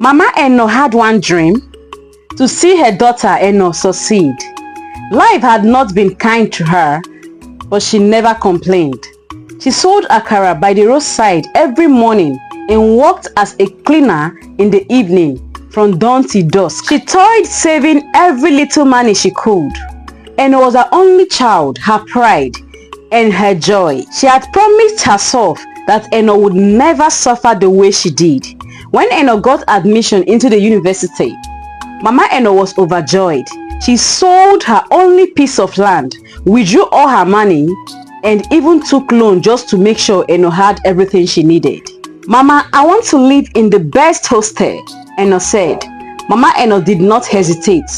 Mama Eno had one dream: to see her daughter Eno succeed. Life had not been kind to her, but she never complained. She sold akara by the roadside every morning and worked as a cleaner in the evening from dawn till dusk. She toiled saving every little money she could. Eno was her only child, her pride and her joy. She had promised herself that Eno would never suffer the way she did. When Eno got admission into the university, Mama Eno was overjoyed. She sold her only piece of land, withdrew all her money, and even took loan just to make sure Eno had everything she needed. Mama, I want to live in the best hostel, Eno said. Mama Eno did not hesitate.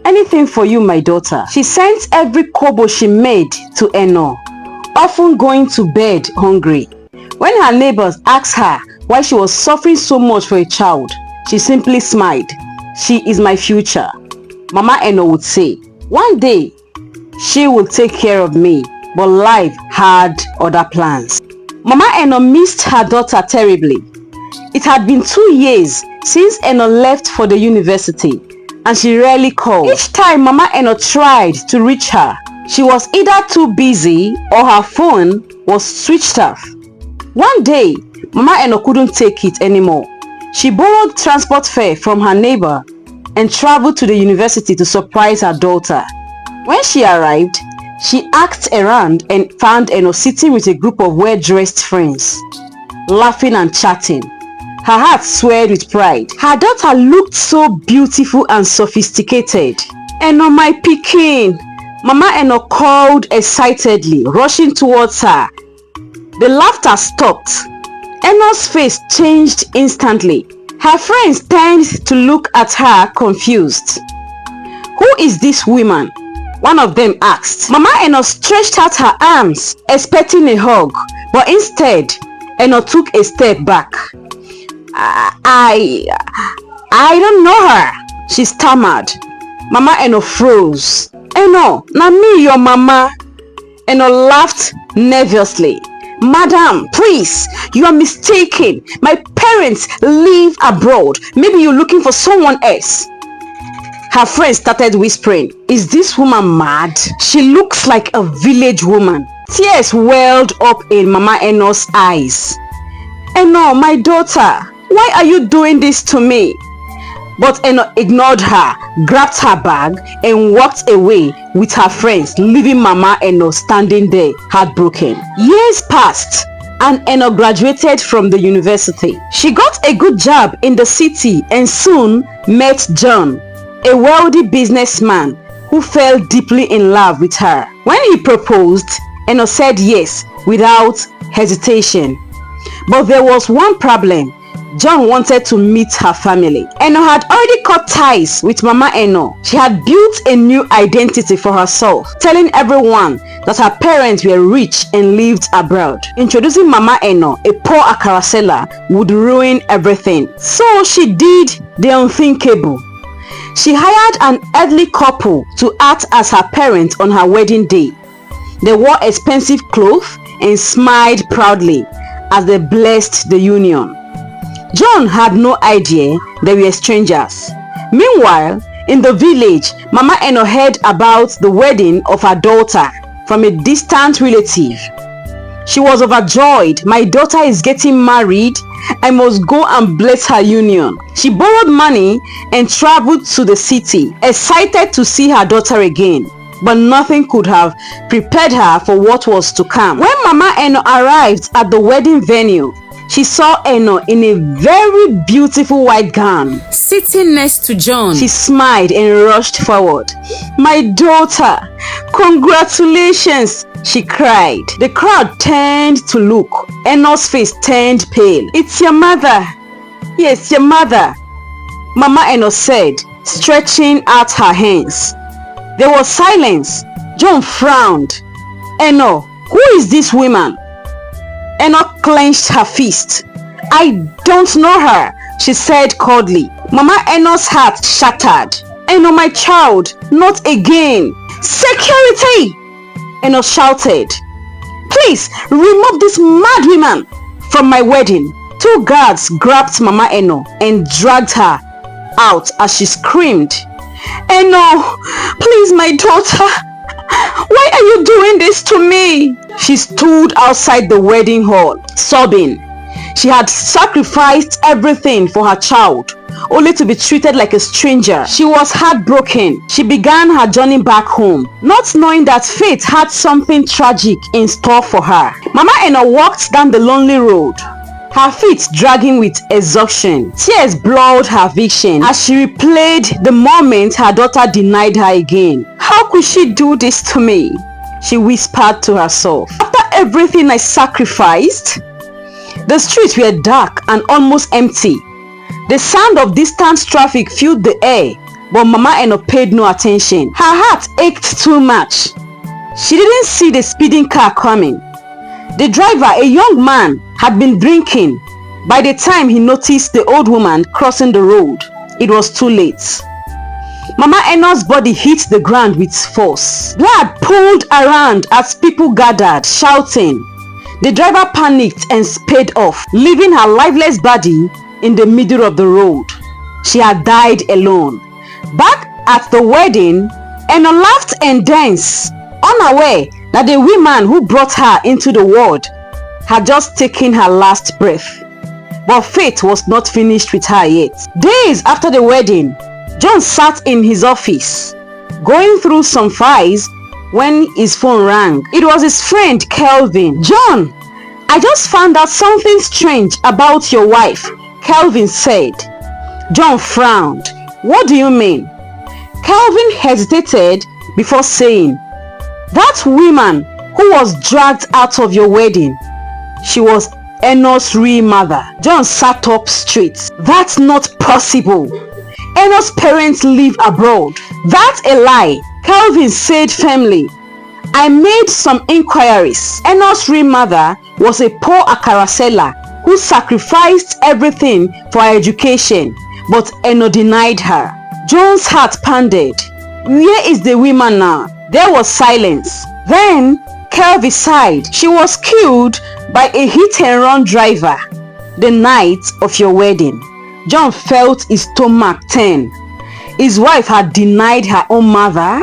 Anything for you, my daughter. She sent every kobo she made to Eno, often going to bed hungry. When her neighbors asked her why she was suffering so much for a child, she simply smiled. She is my future, Mama Eno would say. One day, she will take care of me, but life had other plans. Mama Eno missed her daughter terribly. It had been 2 years since Eno left for the university, and she rarely called. Each time Mama Eno tried to reach her, she was either too busy or her phone was switched off. One day, Mama Eno couldn't take it anymore. She borrowed transport fare from her neighbor and traveled to the university to surprise her daughter. When she arrived, she asked around and found Eno sitting with a group of well-dressed friends, laughing and chatting. Her heart swelled with pride. Her daughter looked so beautiful and sophisticated. Eno, my pikin, Mama Eno called excitedly, rushing towards her. The laughter stopped. Eno's face changed instantly. Her friends turned to look at her confused. Who is this woman? One of them asked. Mama Eno stretched out her arms, expecting a hug, but instead, Eno took a step back. I don't know her, she stammered. Mama Eno froze. Eno, na me your mama. Eno laughed nervously. Madam, please, you are mistaken. My parents live abroad. Maybe you're looking for someone else. Her friends started whispering, is this woman mad? She looks like a village woman. Tears welled up in Mama Eno's eyes. Eno, my daughter, why are you doing this to me? But Eno ignored her, grabbed her bag and walked away with her friends, leaving Mama Eno standing there, heartbroken. Years passed and Eno graduated from the university. She got a good job in the city and soon met John, a wealthy businessman who fell deeply in love with her. When he proposed, Eno said yes without hesitation. But there was one problem. John wanted to meet her family. Eno had already cut ties with Mama Eno. She had built a new identity for herself, telling everyone that her parents were rich and lived abroad. Introducing Mama Eno, a poor akara seller, would ruin everything. So she did the unthinkable. She hired an elderly couple to act as her parents on her wedding day. They wore expensive clothes and smiled proudly as they blessed the union. John had no idea they were strangers. Meanwhile, in the village, Mama Eno heard about the wedding of her daughter from a distant relative. She was overjoyed. My daughter is getting married. I must go and bless her union. She borrowed money and traveled to the city, excited to see her daughter again. But nothing could have prepared her for what was to come. When Mama Eno arrived at the wedding venue, she saw Eno in a very beautiful white gown, sitting next to John. She smiled and rushed forward. My daughter, congratulations, she cried. The crowd turned to look. Eno's face turned pale. It's your mother. Yes, your mother, Mama Eno said, stretching out her hands. There was silence. John frowned. Eno, who is this woman? Eno clenched her fist. I don't know her, she said coldly. Mama Eno's heart shattered. Eno, my child, not again. Security! Eno shouted. Please remove this mad woman from my wedding. 2 guards grabbed Mama Eno and dragged her out as she screamed, "Eno, please, my daughter, why are you doing this to me?" She stood outside the wedding hall, sobbing. She had sacrificed everything for her child, only to be treated like a stranger. She was heartbroken. She began her journey back home, not knowing that fate had something tragic in store for her. Mama Eno walked down the lonely road, her feet dragging with exhaustion. Tears blurred her vision as she replayed the moment her daughter denied her again. "How could she do this to me?" she whispered to herself. "After everything I sacrificed?" The streets were dark and almost empty. The sound of distant traffic filled the air, but Mama Eno paid no attention. Her heart ached too much. She didn't see the speeding car coming. The driver, a young man, had been drinking. By the time he noticed the old woman crossing the road, it was too late. Mama Eno's body hit the ground with force. Blood pooled around as people gathered, shouting. The driver panicked and sped off, leaving her lifeless body in the middle of the road. She had died alone. Back at the wedding, Eno laughed and danced, unaware that the woman who brought her into the world had just taken her last breath. But fate was not finished with her yet. Days after the wedding, John sat in his office, going through some files when his phone rang. It was his friend Kelvin. "John, I just found out something strange about your wife," Kelvin said. John frowned. "What do you mean?" Kelvin hesitated before saying, "That woman who was dragged out of your wedding, she was Eno's real mother." John sat up straight. "That's not possible. Eno's parents live abroad." "That's a lie," Kelvin said firmly. "I made some inquiries. Eno's real mother was a poor akara seller who sacrificed everything for her education, but Eno denied her." John's heart pounded. "Where is the woman now?" There was silence. Then Kelvin sighed. "She was killed by a hit-and-run driver the night of your wedding." John felt his stomach turn. His wife had denied her own mother,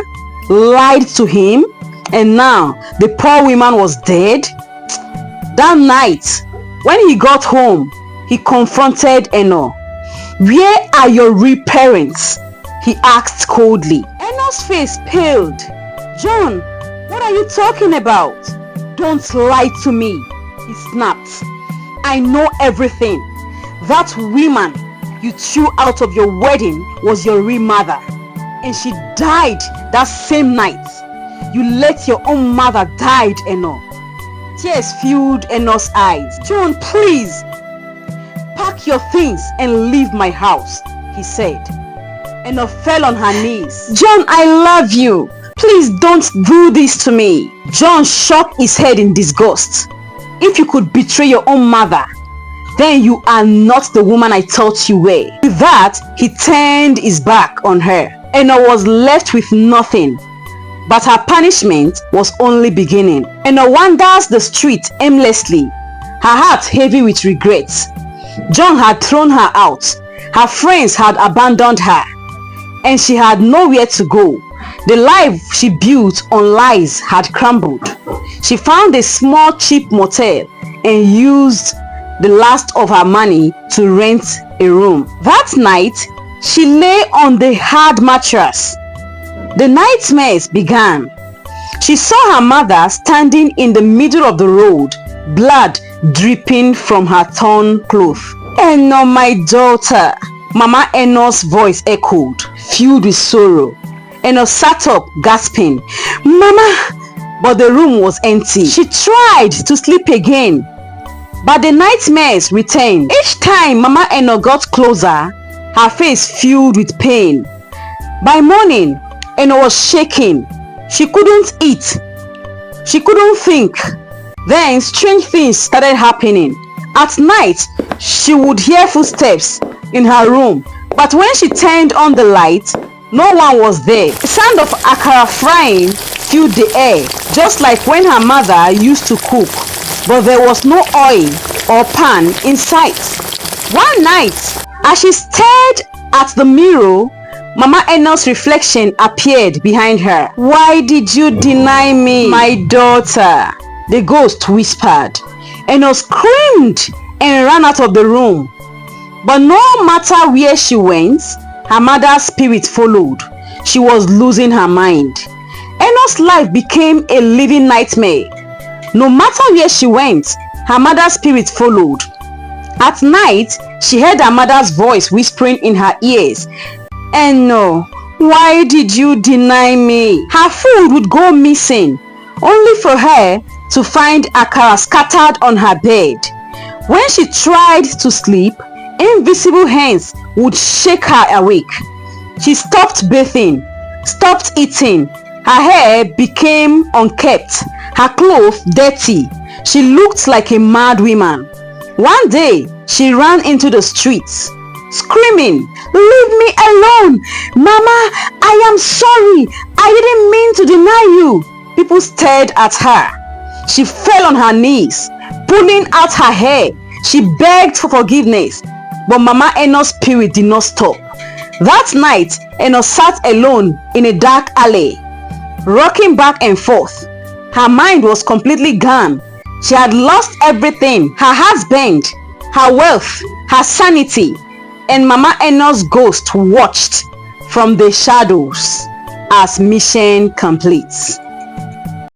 lied to him, and now the poor woman was dead. That night, when he got home, he confronted Eno. "Where are your real parents?" he asked coldly. Eno's face paled. "John, what are you talking about?" "Don't lie to me," he snapped. "I know everything. That woman you threw out of your wedding was your real mother, and she died that same night. You let your own mother die, Eno." Tears filled Eno's eyes. "John, please, pack your things and leave my house," he said. Eno fell on her knees. "John, I love you. Please don't do this to me." John shook his head in disgust. "If you could betray your own mother, then you are not the woman I thought you were." With that, he turned his back on her. Eno was left with nothing, but her punishment was only beginning. Eno wanders the street aimlessly, her heart heavy with regrets. John had thrown her out. Her friends had abandoned her, and she had nowhere to go. The life she built on lies had crumbled. She found a small cheap motel and used the last of her money to rent a room. That night, she lay on the hard mattress. The nightmares began. She saw her mother standing in the middle of the road, blood dripping from her torn cloth. "Eno, my daughter," Mama Eno's voice echoed, filled with sorrow. Eno sat up, gasping, "Mama!" But the room was empty. She tried to sleep again, but the nightmares returned. Each time Mama Eno got closer, her face filled with pain. By morning, Eno was shaking. She couldn't eat. She couldn't think. Then strange things started happening. At night, she would hear footsteps in her room, but when she turned on the light, no one was there. The sound of akara frying filled the air, just like when her mother used to cook. but there was no oil or pan in sight. One night, as she stared at the mirror, Mama Enos's reflection appeared behind her. "Why did you deny me, my daughter?" the ghost whispered. Enos screamed and ran out of the room. But no matter where she went, her mother's spirit followed. She was losing her mind. Enos's life became a living nightmare. No matter where she went, her mother's spirit followed. At night, she heard her mother's voice whispering in her ears, "Eno, why did you deny me?" Her food would go missing, only for her to find akara scattered on her bed. When she tried to sleep, invisible hands would shake her awake. She stopped bathing, stopped eating. Her hair became unkempt, her clothes dirty. She looked like a mad woman. One day, she ran into the streets, screaming, "Leave me alone! Mama, I am sorry. I didn't mean to deny you." People stared at her. She fell on her knees, pulling out her hair. She begged for forgiveness, but Mama Enos's spirit did not stop. That night, Enos sat alone in a dark alley, rocking back and forth. Her mind was completely gone. She had lost everything: her husband, her wealth, her sanity. And Mama Enos's ghost watched from the shadows. As mission complete.